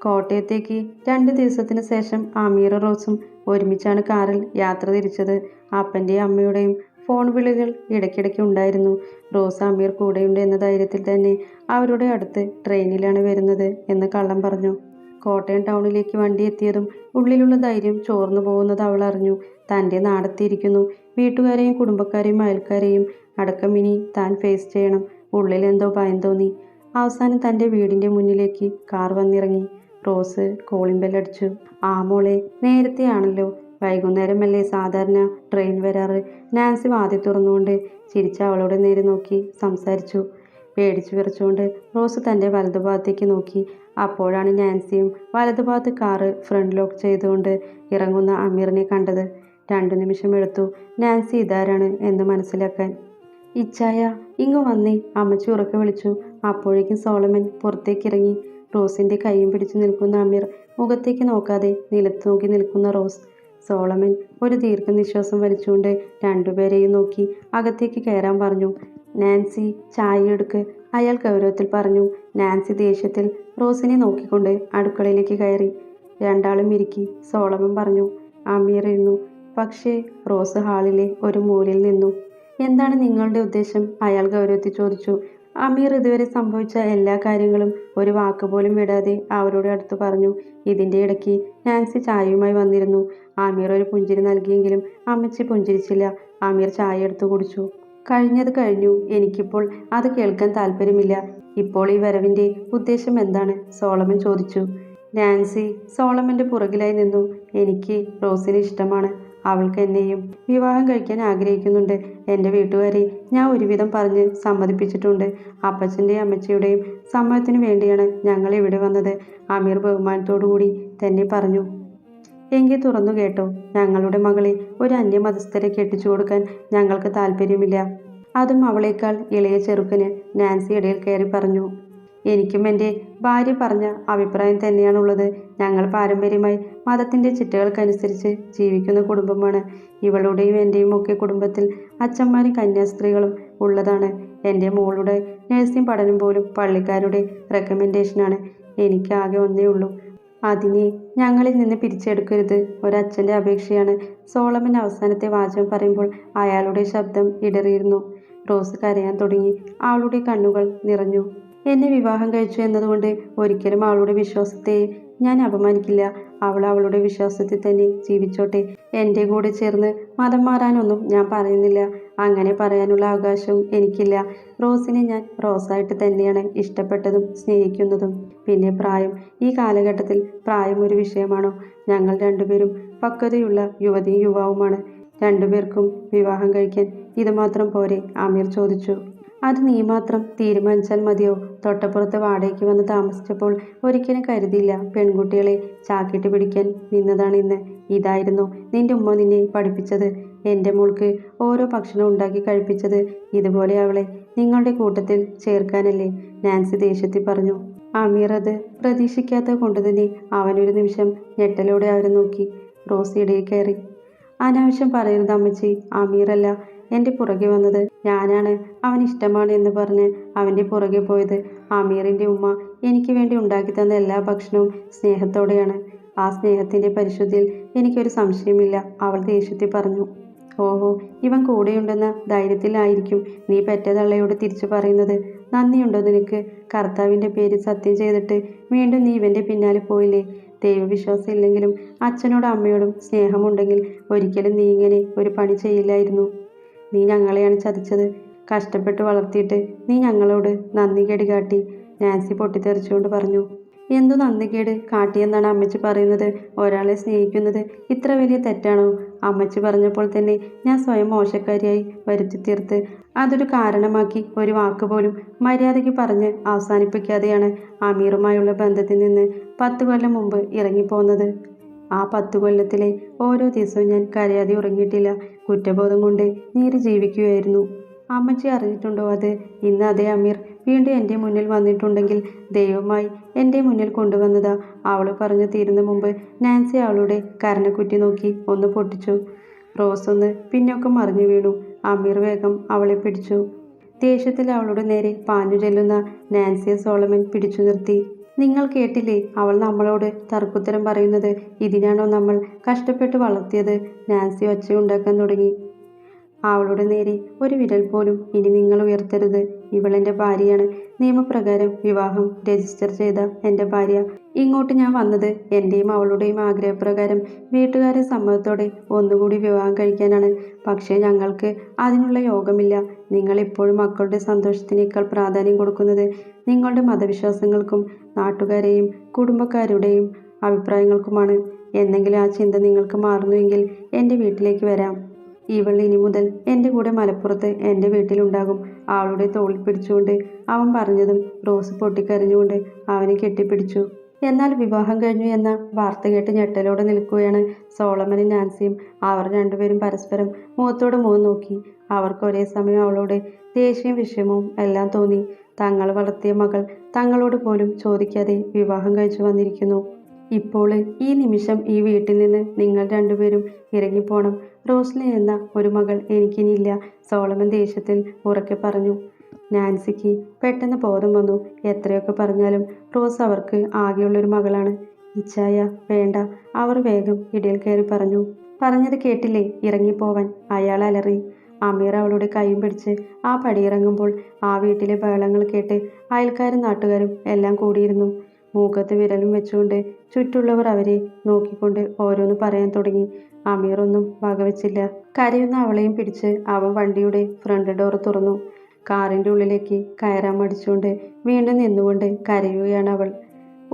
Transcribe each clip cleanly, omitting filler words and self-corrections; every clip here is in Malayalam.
കോട്ടയത്തേക്ക് 2 ദിവസത്തിന് ശേഷം അമീറും റോസും ഒരുമിച്ചാണ് കാറിൽ യാത്ര തിരിച്ചത്. അപ്പൻ്റെയും അമ്മയുടെയും ഫോൺ വിളികൾ ഇടയ്ക്കിടയ്ക്ക് ഉണ്ടായിരുന്നു. റോസ് അമീർ കൂടെയുണ്ട് എന്ന ധൈര്യത്തിൽ തന്നെ അവരുടെ അടുത്ത് ട്രെയിനിലാണ് വരുന്നത് എന്ന് കള്ളം പറഞ്ഞു. കോട്ടയം ടൗണിലേക്ക് വണ്ടി എത്തിയതും ഉള്ളിലുള്ള ധൈര്യം ചോർന്നു പോകുന്നത് അവൾ അറിഞ്ഞു. തൻ്റെ നാടെത്തിയിരിക്കുന്നു. വീട്ടുകാരെയും കുടുംബക്കാരെയും അയൽക്കാരെയും അടക്കം ഇനി താൻ ഫേസ് ചെയ്യണം. ഉള്ളിൽ എന്തോ ഭയം തോന്നി. അവസാനം തൻ്റെ വീടിൻ്റെ മുന്നിലേക്ക് കാർ വന്നിറങ്ങി. റോസ് കോളിംഗ് ബെല്ലടിച്ചു. ആ മോളെ, നേരത്തെയാണല്ലോ. വൈകുന്നേരമല്ലേ സാധാരണ ട്രെയിൻ വരാറ്? നാൻസി വാതിൽ തുറന്നുകൊണ്ട് ചിരിച്ച അവളുടെ നേരെ നോക്കി സംസാരിച്ചു. പേടിച്ചു വിറച്ചുകൊണ്ട് റോസ് തൻ്റെ വലതുഭാഗത്തേക്ക് നോക്കി. അപ്പോഴാണ് നാൻസിയും വലതുഭാഗത്ത് കാറ് ഫ്രണ്ട് ലോക്ക് ചെയ്തുകൊണ്ട് ഇറങ്ങുന്ന അമീറിനെ കണ്ടത്. 2 നിമിഷം എടുത്തു നാൻസി ഇതാരാണ് എന്ന് മനസ്സിലാക്കാൻ. ഇച്ചായ, ഇങ്ങ് വന്നേ, അമ്മച്ചി ഉറക്കെ വിളിച്ചു. അപ്പോഴേക്കും സോളമൻ പുറത്തേക്കിറങ്ങി. റോസിൻ്റെ കൈയും പിടിച്ചു നിൽക്കുന്ന അമീർ മുഖത്തേക്ക് നോക്കാതെ നിലത്ത് നോക്കി നിൽക്കുന്ന റോസ്. സോളമൻ ഒരു ദീർഘനിശ്വാസം വലിച്ചുകൊണ്ട് രണ്ടുപേരെയും നോക്കി അകത്തേക്ക് കയറാൻ പറഞ്ഞു. നാൻസി, ചായ എടുക്ക്, അയാൾ ഗൗരവത്തിൽ പറഞ്ഞു. നാൻസി ദേഷ്യത്തിൽ റോസിനെ നോക്കിക്കൊണ്ട് അടുക്കളയിലേക്ക് കയറി. രണ്ടാളും ഇരിക്കി, സോളമൻ പറഞ്ഞു. അമീർ ഇരുന്നു. പക്ഷേ റോസ് ഹാളിലെ ഒരു മൂലയിൽ നിന്നു. എന്താണ് നിങ്ങളുടെ ഉദ്ദേശം? അയാൾ ഗൗരവത്തിൽ ചോദിച്ചു. അമീർ ഇതുവരെ സംഭവിച്ച എല്ലാ കാര്യങ്ങളും ഒരു വാക്കുപോലും വിടാതെ അവരുടെ അടുത്ത് പറഞ്ഞു. ഇതിൻ്റെ ഇടയ്ക്ക് നാൻസി ചായയുമായി വന്നിരുന്നു. അമീർ ഒരു പുഞ്ചിരി നൽകിയെങ്കിലും അമ്മച്ചി പുഞ്ചിരിച്ചില്ല. അമീർ ചായ എടുത്തു കുടിച്ചു. കഴിഞ്ഞത് കഴിഞ്ഞു. എനിക്കിപ്പോൾ അത് കേൾക്കാൻ താല്പര്യമില്ല. ഇപ്പോൾ ഈ വരവിൻ്റെ ഉദ്ദേശം എന്താണ്? സോളമൻ ചോദിച്ചു. നാൻസി സോളമൻ്റെ പുറകിലായി നിന്നു. എനിക്ക് റോസിനെ ഇഷ്ടമാണ്. അവൾക്ക് എന്നെയും വിവാഹം കഴിക്കാൻ ആഗ്രഹിക്കുന്നുണ്ട്. എൻ്റെ വീട്ടുകാരെ ഞാൻ ഒരുവിധം പറഞ്ഞ് സമ്മതിപ്പിച്ചിട്ടുണ്ട്. അപ്പച്ചൻ്റെയും അമ്മച്ചിയുടെയും സമ്മതത്തിനു വേണ്ടിയാണ് ഞങ്ങൾ ഇവിടെ വന്നത്. അമീർ ബഹുമാനത്തോടുകൂടി തന്നെ പറഞ്ഞു. എങ്കിൽ തുറന്നു കേട്ടോ, ഞങ്ങളുടെ മകളെ ഒരു അന്യമതസ്ഥരെ കെട്ടിച്ചു കൊടുക്കാൻ ഞങ്ങൾക്ക് താല്പര്യമില്ല. അതും അവളേക്കാൾ ഇളയ ചെറുക്കന്. നാൻസി ഇടയിൽ കയറി പറഞ്ഞു. എനിക്കും എൻ്റെ ഭാര്യ പറഞ്ഞ അഭിപ്രായം തന്നെയാണുള്ളത്. ഞങ്ങൾ പാരമ്പര്യമായി മതത്തിൻ്റെ ചിട്ടകൾക്കനുസരിച്ച് ജീവിക്കുന്ന കുടുംബമാണ്. ഇവളുടെയും എൻ്റെയും ഒക്കെ കുടുംബത്തിൽ അച്ഛന്മാരും കന്യാസ്ത്രീകളും ഉള്ളതാണ്. എൻ്റെ മോളുടെ നഴ്സിംഗ് പഠനം പോലും പള്ളിക്കാരുടെ റെക്കമെൻഡേഷനാണ്. എനിക്ക് ആകെ ഒന്നേ ഉള്ളൂ. അതിനെ ഞങ്ങളിൽ നിന്ന് പിരിച്ചെടുക്കരുത്. ഒരച്ഛൻ്റെ അപേക്ഷയാണ്. സോളമൻ അവസാനത്തെ വാചകം പറയുമ്പോൾ അയാളുടെ ശബ്ദം ഇടറിയിരുന്നു. റോസ് കരയാൻ തുടങ്ങി. അവളുടെ കണ്ണുകൾ നിറഞ്ഞു. എന്നെ വിവാഹം കഴിച്ചു എന്നതുകൊണ്ട് ഒരിക്കലും അവളുടെ വിശ്വാസത്തെ ഞാൻ അപമാനിക്കില്ല. അവൾ അവളുടെ വിശ്വാസത്തിൽ തന്നെ ജീവിച്ചോട്ടെ. എൻ്റെ കൂടെ ചേർന്ന് മതം മാറാനൊന്നും ഞാൻ പറയുന്നില്ല. അങ്ങനെ പറയാനുള്ള അവകാശവും എനിക്കില്ല. റോസിനെ ഞാൻ റോസായിട്ട് തന്നെയാണ് ഇഷ്ടപ്പെട്ടതും സ്നേഹിക്കുന്നതും. പിന്നെ പ്രായം, ഈ കാലഘട്ടത്തിൽ പ്രായം ഒരു വിഷയമാണോ? ഞങ്ങൾ രണ്ടുപേരും പക്വതയുള്ള യുവതിയും യുവാവുമാണ്. രണ്ടുപേർക്കും വിവാഹം കഴിക്കാൻ ഇതുമാത്രം പോരെ? അമീർ ചോദിച്ചു. അത് നീ മാത്രം തീരുമാനിച്ചാൽ മതിയോ? തൊട്ടപ്പുറത്ത് വാടകയ്ക്ക് വന്ന് താമസിച്ചപ്പോൾ ഒരിക്കലും കരുതിയില്ല പെൺകുട്ടികളെ ചാക്കിട്ട് പിടിക്കാൻ നിന്നതാണ് ഇന്ന്. ഇതായിരുന്നു നിന്റെ ഉമ്മ നിന്നെ പഠിപ്പിച്ചത്. എൻ്റെ മോൾക്ക് ഓരോ ഭക്ഷണം ഉണ്ടാക്കി കഴിപ്പിച്ചത് ഇതുപോലെ അവളെ നിങ്ങളുടെ കൂട്ടത്തിൽ ചേർക്കാനല്ലേ? നാൻസി ദേഷ്യത്തിൽ പറഞ്ഞു. അമീർ അത് പ്രതീക്ഷിക്കാത്തത് കൊണ്ട് തന്നെ അവനൊരു നിമിഷം ഞെട്ടലോടെ അവരെ നോക്കി. റോസി ഇടയിൽ കയറി. അനാവശ്യം പറയരുത് അമ്മച്ചി. അമീറല്ല എൻ്റെ പുറകെ വന്നത്. ഞാനാണ് അവൻ ഇഷ്ടമാണ് എന്ന് പറഞ്ഞ് അവൻ്റെ പുറകെ പോയത്. അമീറിൻ്റെ ഉമ്മ എനിക്ക് വേണ്ടി ഉണ്ടാക്കി തന്ന എല്ലാ ഭക്ഷണവും സ്നേഹത്തോടെയാണ്. ആ സ്നേഹത്തിൻ്റെ പരിശുദ്ധിയിൽ എനിക്കൊരു സംശയമില്ല, അവൾ ദേഷ്യത്തിൽ പറഞ്ഞു. ഓഹോ, ഇവൻ കൂടെയുണ്ടെന്ന ധൈര്യത്തിലായിരിക്കും നീ പെറ്റ തള്ളയോട് തിരിച്ചു പറയുന്നത്. നന്ദിയുണ്ടോ നിനക്ക്? കർത്താവിൻ്റെ പേരിൽ സത്യം ചെയ്തിട്ട് വീണ്ടും നീ ഇവൻ്റെ പിന്നാലെ പോയില്ലേ? ദൈവവിശ്വാസം ഇല്ലെങ്കിലും അച്ഛനോടും അമ്മയോടും സ്നേഹമുണ്ടെങ്കിൽ ഒരിക്കലും നീ ഇങ്ങനെ ഒരു പണി ചെയ്യില്ലായിരുന്നു. നീ ഞങ്ങളെയാണ് ചതിച്ചത്. കഷ്ടപ്പെട്ട് വളർത്തിയിട്ട് നീ ഞങ്ങളോട് നന്ദികേട് കാട്ടി. നാൻസി പൊട്ടിത്തെറിച്ചുകൊണ്ട് പറഞ്ഞു. എന്തു നന്ദികേട് കാട്ടിയെന്നാണ് അമ്മച്ചി പറയുന്നത്? ഒരാളെ സ്നേഹിക്കുന്നത് ഇത്ര വലിയ തെറ്റാണോ? അമ്മച്ചി പറഞ്ഞപ്പോൾ തന്നെ ഞാൻ സ്വയം മോശക്കാരിയായി വരുത്തി തീർത്ത് അതൊരു കാരണമാക്കി ഒരു വാക്കുപോലും മര്യാദയ്ക്ക് പറഞ്ഞ് അവസാനിപ്പിക്കാതെയാണ് അമീറുമായുള്ള ബന്ധത്തിൽ നിന്ന് 10 കൊല്ലം മുമ്പ് ഇറങ്ങിപ്പോന്നത്. ആ 10 കൊല്ലത്തിലെ ഓരോ ദിവസവും ഞാൻ കരയാതെ ഉറങ്ങിയിട്ടില്ല. കുറ്റബോധം കൊണ്ട് നീറി ജീവിക്കുകയായിരുന്നു. അമ്മച്ചി അറിഞ്ഞിട്ടുണ്ടോ അത്? ഇന്ന് അതേ അമീർ വീണ്ടും എൻ്റെ മുന്നിൽ വന്നിട്ടുണ്ടെങ്കിൽ ദൈവമായി എൻ്റെ മുന്നിൽ കൊണ്ടുവന്നതാ. അവൾ പറഞ്ഞു തീരുന്ന മുമ്പ് നാൻസി അവളുടെ കരണക്കുറ്റി നോക്കി ഒന്ന് പൊട്ടിച്ചു. റോസ് ഒന്ന് പിന്നൊക്കെ മറിഞ്ഞു വീണു. അമീർ വേഗം അവളെ പിടിച്ചു. ദേഷ്യത്തിൽ അവളുടെ നേരെ പാഞ്ഞു ചെല്ലുന്ന നാൻസിയെ സോളമൻ പിടിച്ചു നിർത്തി. നിങ്ങൾ കേട്ടില്ലേ അവൾ നമ്മളോട് തർക്കുത്തരം പറയുന്നത്? ഇതിനാണോ നമ്മൾ കഷ്ടപ്പെട്ട് വളർത്തിയത്? നാൻസി ഒച്ചയുണ്ടാക്കാൻ തുടങ്ങി. അവളുടെ നേരെ ഒരു വിരൽ പോലും ഇനി നിങ്ങൾ ഉയർത്തരുത്. ഇവളെൻ്റെ ഭാര്യയാണ്. നിയമപ്രകാരം വിവാഹം രജിസ്റ്റർ ചെയ്ത എൻ്റെ ഭാര്യ. ഇങ്ങോട്ട് ഞാൻ വന്നത് എൻ്റെയും അവളുടെയും ആഗ്രഹപ്രകാരം വീട്ടുകാരെ സമ്മതത്തോടെ ഒന്നുകൂടി വിവാഹം കഴിക്കാനാണ്. പക്ഷേ ഞങ്ങൾക്ക് അതിനുള്ള യോഗമില്ല. നിങ്ങൾ ഇപ്പോഴും മക്കളുടെ സന്തോഷത്തിനേക്കാൾ പ്രാധാന്യം കൊടുക്കുന്നത് നിങ്ങളുടെ മതവിശ്വാസങ്ങൾക്കും നാട്ടുകാരെയും കുടുംബക്കാരുടെയും അഭിപ്രായങ്ങൾക്കുമാണ്. എന്നെങ്കിലും ആ ചിന്ത നിങ്ങൾക്ക് മാറുന്നുവെങ്കിൽ എൻ്റെ വീട്ടിലേക്ക് വരാം. ഇവൾ ഇനി മുതൽ എൻ്റെ കൂടെ മലപ്പുറത്ത് എൻ്റെ വീട്ടിലുണ്ടാകും. അവളുടെ തോളിൽ പിടിച്ചുകൊണ്ട് അവൻ പറഞ്ഞതും റോസ് പൊട്ടിക്കരഞ്ഞുകൊണ്ട് അവനെ കെട്ടിപ്പിടിച്ചു. എന്നാൽ വിവാഹം കഴിഞ്ഞു എന്ന വാർത്ത കേട്ട് ഞെട്ടലോടെ നിൽക്കുകയാണ് സോളമനും നാൻസിയും. അവർ രണ്ടുപേരും പരസ്പരം മുഖത്തോട് മുഖം നോക്കി. അവർക്ക് ഒരേ സമയം അവളോട് ദേഷ്യവും വിഷമവും എല്ലാം തോന്നി. തങ്ങൾ വളർത്തിയ മകൾ തങ്ങളോട് പോലും ചോദിക്കാതെ വിവാഹം കഴിച്ചു വന്നിരിക്കുന്നു. ഇപ്പോൾ ഈ നിമിഷം ഈ വീട്ടിൽ നിന്ന് നിങ്ങൾ രണ്ടുപേരും ഇറങ്ങിപ്പോണം. റോസ്ലിൻ എന്ന ഒരു മകൾ എനിക്കിനിയില്ല, സോളമൻ ദേഷ്യത്തിൽ ഉറക്കെ പറഞ്ഞു. നാൻസിക്ക് പെട്ടെന്ന് ബോധം വന്നു. എത്രയൊക്കെ പറഞ്ഞാലും റോസ് അവർക്ക് ആകെയുള്ളൊരു മകളാണ്. ഇച്ചായ വേണ്ട, അവർ വേഗം ഇടയിൽ കയറി പറഞ്ഞു. പറഞ്ഞത് കേട്ടില്ലേ, ഇറങ്ങിപ്പോവാൻ, അയാൾ അലറി. അമീർ അവളുടെ കൈയും പിടിച്ച് ആ പടിയിറങ്ങുമ്പോൾ ആ വീട്ടിലെ ബഹളങ്ങൾ കേട്ട് അയൽക്കാരും നാട്ടുകാരും എല്ലാം കൂടിയിരുന്നു. മൂക്കത്ത് വിരലും വെച്ചുകൊണ്ട് ചുറ്റുള്ളവർ അവരെ നോക്കിക്കൊണ്ട് ഓരോന്ന് പറയാൻ തുടങ്ങി. അമീർ ഒന്നും വകവെച്ചില്ല. കരയുന്ന അവളെയും പിടിച്ച് അവൻ വണ്ടിയുടെ ഫ്രണ്ട് ഡോർ തുറന്നു. കാറിൻ്റെ ഉള്ളിലേക്ക് കയറാൻ മടിച്ചുകൊണ്ട് വീണ്ടും നിന്നുകൊണ്ട് കരയുകയാണ് അവൾ.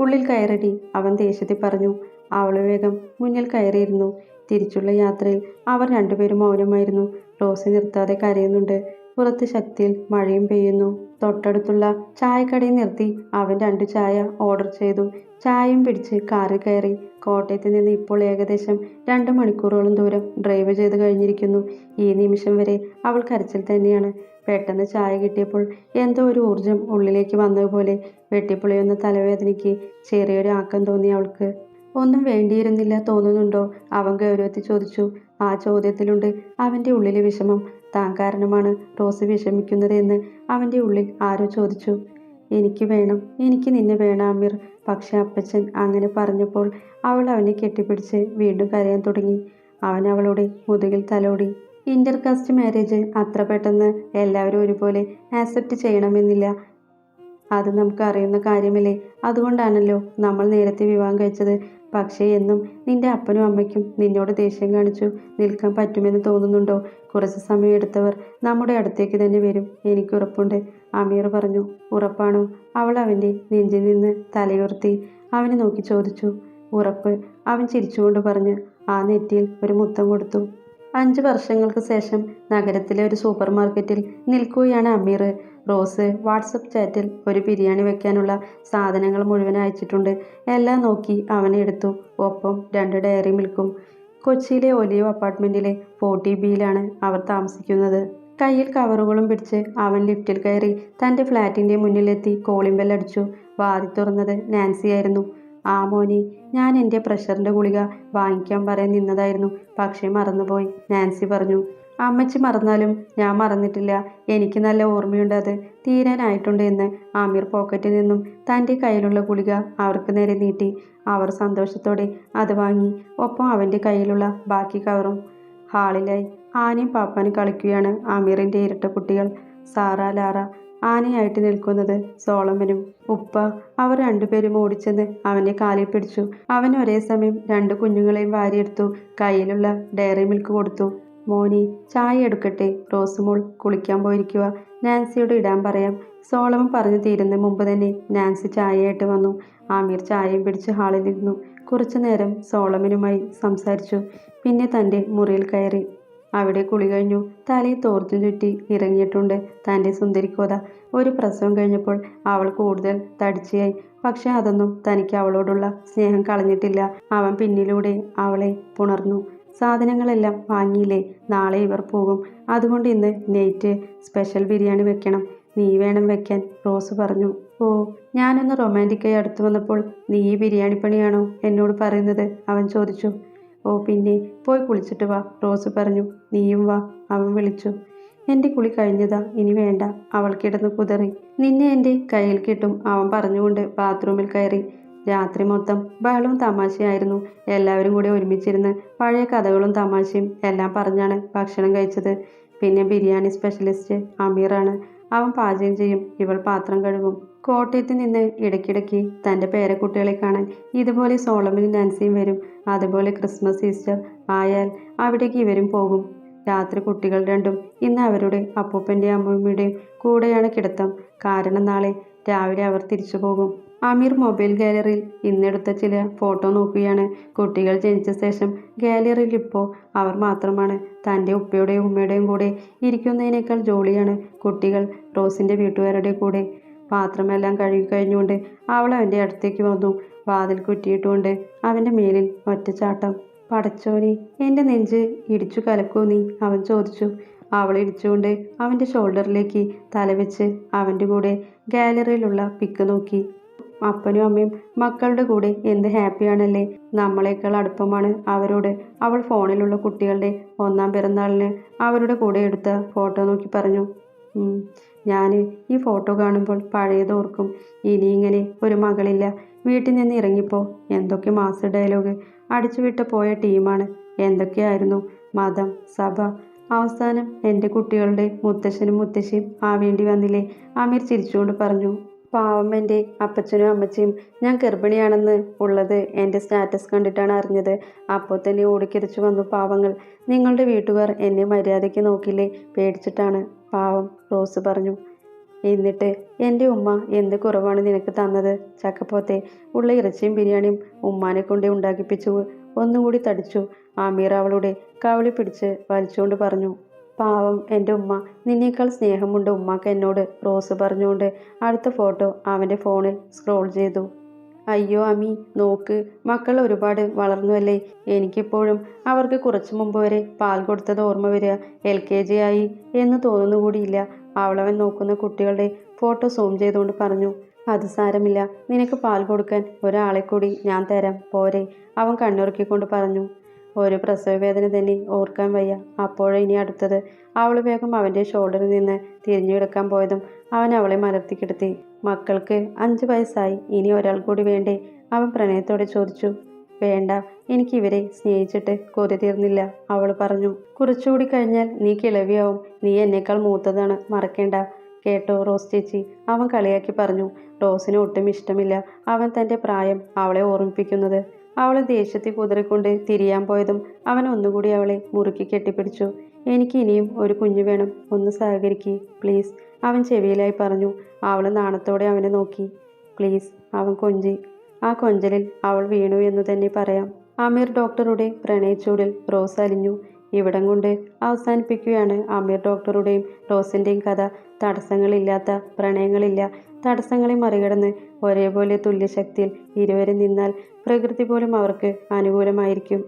ഉള്ളിൽ കയറടി, അവൻ ദേഷ്യത്തിൽ പറഞ്ഞു. അവൾ വേഗം മുന്നിൽ കയറിയിരുന്നു. തിരിച്ചുള്ള യാത്രയിൽ അവർ രണ്ടുപേരും മൗനമായിരുന്നു. റോസി നിർത്താതെ കരയുന്നുണ്ട്. പുറത്ത് ശക്തിയിൽ മഴയും പെയ്യുന്നു. തൊട്ടടുത്തുള്ള ചായക്കടയിൽ നിർത്തി അവൻ 2 ചായ ഓർഡർ ചെയ്തു. ചായയും പിടിച്ച് കാറിൽ കയറി. കോട്ടയത്ത് നിന്ന് ഇപ്പോൾ ഏകദേശം 2 മണിക്കൂറോളം ദൂരം ഡ്രൈവ് ചെയ്ത് കഴിഞ്ഞിരിക്കുന്നു. ഈ നിമിഷം വരെ അവൾ കരച്ചിൽ തന്നെയാണ്. പെട്ടെന്ന് ചായ കിട്ടിയപ്പോൾ എന്തോ ഒരു ഊർജം ഉള്ളിലേക്ക് വന്നതുപോലെ വെട്ടിപ്പൊളിയുന്ന തലവേദനയ്ക്ക് ചെറിയൊരു ആക്കം തോന്നി അവൾക്ക്. ഒന്നും വേണ്ടിയിരുന്നില്ല തോന്നുന്നുണ്ടോ? അവൻ ഗൗരവത്തിൽ ചോദിച്ചു. ആ ചോദ്യത്തിലുണ്ട് അവൻ്റെ ഉള്ളിലെ വിഷമം. താൻ കാരണമാണ് റോസ് വിഷമിക്കുന്നത് എന്ന് അവൻ്റെ ഉള്ളിൽ ആരോ ചോദിച്ചു. എനിക്ക് വേണം, എനിക്ക് നിന്നെ വേണം അമീർ. പക്ഷെ അപ്പച്ചൻ അങ്ങനെ പറഞ്ഞപ്പോൾ അവൾ അവനെ കെട്ടിപ്പിടിച്ച് വീണ്ടും കരയാൻ തുടങ്ങി. അവൻ അവളുടെ മുതുകിൽ തലോടി. ഇന്റർകാസ്റ്റ് മാരേജ് അത്ര പെട്ടെന്ന് എല്ലാവരും ഒരുപോലെ ആക്സെപ്റ്റ് ചെയ്യണമെന്നില്ല. അത് നമുക്ക് അറിയുന്ന കാര്യമല്ലേ. അതുകൊണ്ടാണല്ലോ നമ്മൾ നേരത്തെ വിവാഹം കഴിച്ചത്. പക്ഷേ എന്നും നിന്റെ അപ്പനും അമ്മയ്ക്കും നിന്നോട് ദേഷ്യം കാണിച്ചു നിൽക്കാൻ പറ്റുമെന്ന് തോന്നുന്നുണ്ടോ? കുറച്ച് സമയം എടുത്തവർ നമ്മുടെ അടുത്തേക്ക് തന്നെ വരും, എനിക്കുറപ്പുണ്ട്, അമീർ പറഞ്ഞു. ഉറപ്പാണോ? അവൾ അവൻ്റെ നെഞ്ചിൽ നിന്ന് തലയുയർത്തി അവനെ നോക്കി ചോദിച്ചു. ഉറപ്പ്, അവൻ ചിരിച്ചുകൊണ്ട് പറഞ്ഞ് ആ നെറ്റിയിൽ ഒരു മുത്തം കൊടുത്തു. 5 വർഷങ്ങൾക്ക് ശേഷം നഗരത്തിലെ ഒരു സൂപ്പർ മാർക്കറ്റിൽ നിൽക്കുകയാണ് അമീർ. റോസ് വാട്സപ്പ് ചാറ്റിൽ ഒരു ബിരിയാണി വെക്കാനുള്ള സാധനങ്ങൾ മുഴുവൻ അയച്ചിട്ടുണ്ട്. എല്ലാം നോക്കി അവനെ എടുത്തു. ഒപ്പം 2 ഡയറി മിൽക്കും. കൊച്ചിയിലെ ഒലിയോ അപ്പാർട്ട്മെൻറ്റിലെ 40B-യിലാണ് അവർ താമസിക്കുന്നത്. കയ്യിൽ കവറുകളും പിടിച്ച് അവൻ ലിഫ്റ്റിൽ കയറി തൻ്റെ ഫ്ലാറ്റിൻ്റെ മുന്നിലെത്തി കോളിംഗ് ബെൽ അടിച്ചു. വാതിൽ തുറന്നത് നാൻസിയായിരുന്നു. ആ മോനെ, ഞാൻ എൻ്റെ പ്രഷറിൻ്റെ ഗുളിക വാങ്ങിക്കാൻ പറയാൻ നിന്നതായിരുന്നു, പക്ഷേ മറന്നുപോയി, നാൻസി പറഞ്ഞു. അമ്മച്ചി മറന്നാലും ഞാൻ മറന്നിട്ടില്ല. എനിക്ക് നല്ല ഓർമ്മയുണ്ട്, അത് തീരാനായിട്ടുണ്ട് എന്ന്. ആമിർ പോക്കറ്റിൽ നിന്നും തൻ്റെ കയ്യിലുള്ള ഗുളിക അവർക്ക് നേരെ നീട്ടി. അവർ സന്തോഷത്തോടെ അത് വാങ്ങി. ഒപ്പം അവൻ്റെ കയ്യിലുള്ള ബാക്കി കവറും. ഹാളിലായി ആനയും പാപ്പാനും കളിക്കുകയാണ് ആമിറിൻ്റെ ഇരട്ട കുട്ടികൾ സാറ, ലാറ. ആനയായിട്ട് നിൽക്കുന്നത് സോളമനും. ഉപ്പ. അവർ രണ്ടുപേരും ഓടിച്ചെന്ന് അവൻ്റെ കാലിൽ പിടിച്ചു. അവൻ ഒരേ സമയം 2 കുഞ്ഞുങ്ങളെയും വാരിയെടുത്തു. കയ്യിലുള്ള ഡയറി മിൽക്ക് കൊടുത്തു. മോനി, ചായ എടുക്കട്ടെ? റോസുമോൾ കുളിക്കാൻ പോയിരിക്കുക, നാൻസിയോട് ഇടാൻ പറയാം. സോളമൻ പറഞ്ഞു തീരുന്ന മുമ്പ് തന്നെ നാൻസി ചായയായിട്ട് വന്നു. ആമിർ ചായയും പിടിച്ച് ഹാളിലിരുന്നു. കുറച്ചു നേരം സോളമനുമായി സംസാരിച്ചു. പിന്നെ തൻ്റെ മുറിയിൽ കയറി. അവിടെ കുളി കഴിഞ്ഞു. തലയിൽ തോർത്തും ചുറ്റി ഇറങ്ങിയിട്ടുണ്ട് തൻ്റെ സുന്ദരിക്കോത. ഒരു പ്രസവം കഴിഞ്ഞപ്പോൾ അവൾ കൂടുതൽ തടിച്ചയായി. പക്ഷെ അതൊന്നും തനിക്ക് അവളോടുള്ള സ്നേഹം കളഞ്ഞിട്ടില്ല. അവൻ പിന്നിലൂടെ അവളെ പുണർന്നു. സാധനങ്ങളെല്ലാം വാങ്ങിയില്ലേ? നാളെ ഇവർ പോകും. അതുകൊണ്ട് ഇന്ന് നൈറ്റ് സ്പെഷ്യൽ ബിരിയാണി വെക്കണം. നീ വേണം വെക്കാൻ, റോസ് പറഞ്ഞു. ഓ, ഞാനൊന്ന് റൊമാൻറ്റിക്കായി അടുത്തു വന്നപ്പോൾ നീ ഈ ബിരിയാണി പണിയാണോ എന്നോട് പറയുന്നത്? അവൻ ചോദിച്ചു. ഓ പിന്നെ, പോയി കുളിച്ചിട്ട് വാ, റോസ് പറഞ്ഞു. നീയും വാ, അവൻ വിളിച്ചു. എൻ്റെ കുളി കഴിഞ്ഞതാ, ഇനി വേണ്ട. അവൾ കിടന്ന് കുതറി. നിന്നെ എൻ്റെ കയ്യിൽ കിട്ടും, അവൻ പറഞ്ഞുകൊണ്ട് ബാത്റൂമിൽ കയറി. രാത്രി മൊത്തം ബഹളവും തമാശയായിരുന്നു. എല്ലാവരും കൂടി ഒരുമിച്ചിരുന്ന് പഴയ കഥകളും തമാശയും എല്ലാം പറഞ്ഞാണ് ഭക്ഷണം കഴിച്ചത്. പിന്നെ ബിരിയാണി സ്പെഷ്യലിസ്റ്റ് അമീറാണ്. അവൻ പാചകം ചെയ്യും, ഇവൾ പാത്രം കഴുകും. കോട്ടയത്ത് നിന്ന് ഇടയ്ക്കിടയ്ക്ക് തൻ്റെ പേരക്കുട്ടികളെ കാണാൻ ഇതുപോലെ സോളമനും നാൻസിയും വരും. അതുപോലെ ക്രിസ്മസ് ഈസ്റ്റർ ആയാൽ അവിടേക്ക് ഇവരും പോകും. രാത്രി കുട്ടികൾ രണ്ടും ഇന്ന് അവരുടെ അപ്പൂപ്പൻ്റെയും അമ്മൂമ്മയുടെയും കൂടെയാണ് കിടത്തം. കാരണം നാളെ രാവിലെ അവർ തിരിച്ചു പോകും. അമീർ മൊബൈൽ ഗാലറിയിൽ ഇന്നെടുത്ത ചില ഫോട്ടോ നോക്കുകയാണ്. കുട്ടികൾ ജനിച്ച ശേഷം ഗാലറിയിൽ ഇപ്പോൾ അവർ മാത്രമാണ്. തൻ്റെ ഉപ്പയുടെയും ഉമ്മയുടെയും കൂടെ ഇരിക്കുന്നതിനേക്കാൾ ജോളിയാണ് കുട്ടികൾ റോസിൻ്റെ വീട്ടുകാരുടെ കൂടെ. പാത്രമെല്ലാം കഴുകി കഴിഞ്ഞുകൊണ്ട് അവൾ അവൻ്റെ അടുത്തേക്ക് വന്നു. വാതിൽ കുറ്റിയിട്ടുകൊണ്ട് അവൻ്റെ മേലിൽ ഒറ്റച്ചാട്ടം. പടച്ചോനെ, എൻ്റെ നെഞ്ച് ഇടിച്ചു കലക്കോ നീ, അവൻ ചോദിച്ചു. അവൾ ഇടിച്ചുകൊണ്ട് അവൻ്റെ ഷോൾഡറിലേക്ക് തലവെച്ച് അവൻ്റെ കൂടെ ഗാലറിയിലുള്ള പിക്ക് നോക്കി. അപ്പനും അമ്മയും മക്കളുടെ കൂടെ എന്ത് ഹാപ്പിയാണല്ലേ. നമ്മളെക്കാൾ അടുപ്പമാണ് അവരോട്. അവൾ ഫോണിലുള്ള കുട്ടികളുടെ 1-ാം പിറന്നാളിന് അവരുടെ കൂടെ എടുത്ത ഫോട്ടോ നോക്കി പറഞ്ഞു. ഞാൻ ഈ ഫോട്ടോ കാണുമ്പോൾ പഴയതോർക്കും. ഇനി ഇങ്ങനെ ഒരു മകളില്ല. വീട്ടിൽ നിന്ന് ഇറങ്ങിപ്പോൾ എന്തൊക്കെ മാസ് ഡയലോഗ് അടിച്ചുവിട്ട് പോയ ടീമാണ്. എന്തൊക്കെയായിരുന്നു മതം, സഭ. അവസാനം എൻ്റെ കുട്ടികളുടെ മുത്തശ്ശനും മുത്തശ്ശിയും ആവേണ്ടി വന്നില്ലേ, അമീർ ചിരിച്ചുകൊണ്ട് പറഞ്ഞു. പാവം എൻ്റെ അപ്പച്ചനും അമ്മച്ചിയും. ഞാൻ ഗർഭിണിയാണെന്ന് ഉള്ളത് എൻ്റെ സ്റ്റാറ്റസ് കണ്ടിട്ടാണ് അറിഞ്ഞത്. അപ്പോൾ തന്നെ ഓടിക്കിരിച്ചു വന്നു പാവങ്ങൾ. നിങ്ങളുടെ വീട്ടുകാർ എന്നെ മര്യാദയ്ക്ക് നോക്കില്ലേ, പേടിച്ചിട്ടാണ്. പാവം, റോസ് പറഞ്ഞു. എന്നിട്ട് എൻ്റെ ഉമ്മ എന്ത് കുറവാണ് നിനക്ക് തന്നത് ചക്കപ്പോത്തെ. ഉള്ള ഇറച്ചിയും ബിരിയാണിയും ഉമ്മാനെ കൊണ്ടേ ഉണ്ടാക്കിപ്പിച്ചു. ഒന്നുകൂടി തടിച്ചു. അമീർ അവളുടെ കവിളി പിടിച്ച് വലിച്ചുകൊണ്ട് പറഞ്ഞു. പാവം എൻ്റെ ഉമ്മ, നിന്നേക്കാൾ സ്നേഹമുണ്ട് ഉമ്മാക്ക് എന്നോട്, റോസ് പറഞ്ഞുകൊണ്ട് അടുത്ത ഫോട്ടോ അവൻ്റെ ഫോണിൽ സ്ക്രോൾ ചെയ്തു. അയ്യോ അമ്മി, നോക്ക്, മക്കൾ ഒരുപാട് വളർന്നുവല്ലേ. എനിക്കിപ്പോഴും അവർക്ക് കുറച്ചു മുമ്പ് വരെ പാൽ കൊടുത്തത് ഓർമ്മ വരിക. LKG ആയി എന്ന് തോന്നുന്നുകൂടിയില്ല. അവളവൻ നോക്കുന്ന കുട്ടികളുടെ ഫോട്ടോ സൂം ചെയ്തുകൊണ്ട് പറഞ്ഞു. അത് സാരമില്ല, നിനക്ക് പാൽ കൊടുക്കാൻ ഒരാളെ കൂടി ഞാൻ തരാം, പോരെ, അവൻ കണ്ണുറുക്കിക്കൊണ്ട് പറഞ്ഞു. ഒരു പ്രസവവേദന തന്നെ ഓർക്കാൻ വയ്യ. അപ്പോഴേ ഇനി അടുത്തത്. അവൾ വേഗം അവൻ്റെ ഷോൾഡറിൽ നിന്ന് തിരിഞ്ഞെടുക്കാൻ പോയതും അവൻ അവളെ മലർത്തിക്കിടത്തി. മക്കൾക്ക് 5 വയസ്സായി, ഇനി ഒരാൾ കൂടി വേണ്ടേ, അവൻ പ്രണയത്തോടെ ചോദിച്ചു. വേണ്ട, എനിക്കിവരെ സ്നേഹിച്ചിട്ട് കൊതി തീർന്നില്ല, അവൾ പറഞ്ഞു. കുറച്ചുകൂടി കഴിഞ്ഞാൽ നീ കിളവിയാവും. നീ എന്നേക്കാൾ മൂത്തതാണ്, മറക്കേണ്ട കേട്ടോ റോസ് ചേച്ചി, അവൻ കളിയാക്കി പറഞ്ഞു. റോസിന് ഒട്ടും ഇഷ്ടമില്ല അവൻ തൻ്റെ പ്രായം അവളെ ഓർമ്മിപ്പിക്കുന്നത്. അവളെ ദേഷ്യത്തിൽ കുതിറിക്കൊണ്ട് തിരിയാൻ പോയതും അവൻ ഒന്നുകൂടി അവളെ മുറുക്കി കെട്ടിപ്പിടിച്ചു. എനിക്ക് ഇനിയും ഒരു കുഞ്ഞു വേണം, ഒന്ന് സഹകരിക്ക് പ്ലീസ്, അവൻ ചെവിയിലായി പറഞ്ഞു. അവൾ നാണത്തോടെ അവനെ നോക്കി. പ്ലീസ്, അവൻ കൊഞ്ചി. ആ കൊഞ്ചലിൽ അവൾ വീണു എന്നു തന്നെ പറയാം. അമീർ ഡോക്ടറുടെ പ്രണയച്ചൂടിൽ റോസ് അലിഞ്ഞു. ഇവിടം കൊണ്ട് അവസാനിപ്പിക്കുകയാണ് അമീർ ഡോക്ടറുടെയും റോസിൻ്റെയും കഥ. തടസ്സങ്ങളില്ലാത്ത പ്രണയങ്ങളില്ല. തടസ്സങ്ങളെ മറികടന്ന് ഒരേപോലെ തുല്യശക്തിയിൽ ഇരുവരും നിന്നാൽ പ്രകൃതി പോലും അവർക്ക് അനുകൂലമായിരിക്കും.